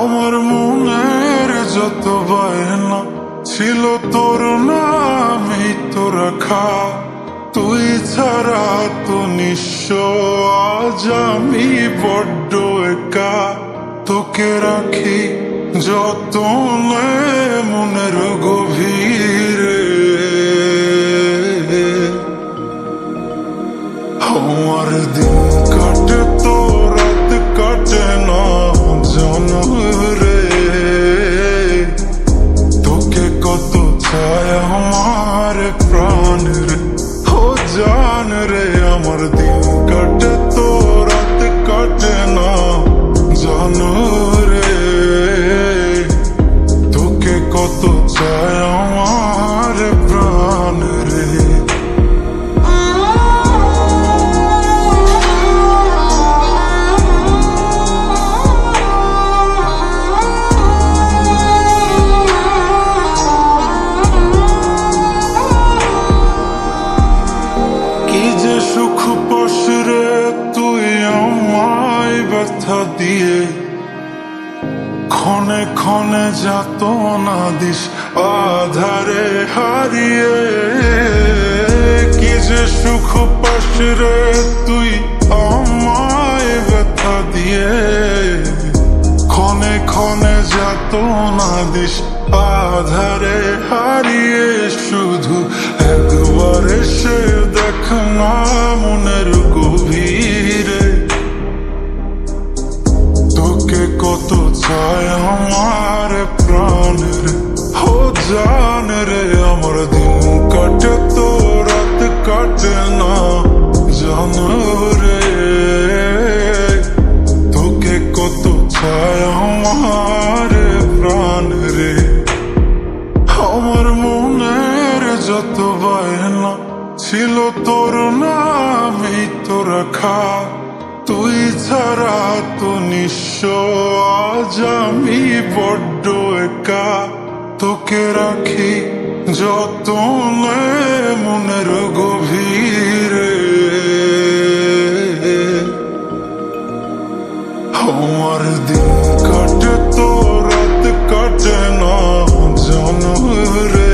আমার মনের যত বায়না ছিল তোর নামই তো রাখা। তুই ছাড়া তো নিঃস্ব আজ আমি বড্ড একা। তোকে রাখি যতনে মনের গভীরে। আমার দিন কাটে তো রাত কাটে না জানো রে। তোকে কত চায় আমার প্রাণ রে, ও জান রে। আমার দিন কাটে তো রাত কাটে না জানো রে। তোকে কত চায় আমার প্রাণ রে। সুখ পাস রে তুই আমায় ব্যথা দিয়ে, ক্ষণে ক্ষণে যাতনা দিস আধারে হারিয়ে। কি যে সুখ পাস রে তুই আমায় ব্যথা দিয়ে, ক্ষণে ক্ষণে যাতনা দিস আধারে হারিয়ে। শুধু একবার এসে দেখ না মনের গভীরে। তোকে কত চায় আমার প্রাণ রে, ও জান রে। আমার দিন কাটে তো রাত কাটে না জানো রে। তোকে কত চায় আমার প্রাণ রে। আমার মনের যত বায়না ছিল তোর নামই তো রাখা। তুই ছাড়া তো নিঃস্ব আজ আমি বড্ড একা। তোকে রাখি যতনে মনের গভীরে। আমার দিন কাটে তো রাত কাটে না জানো রে।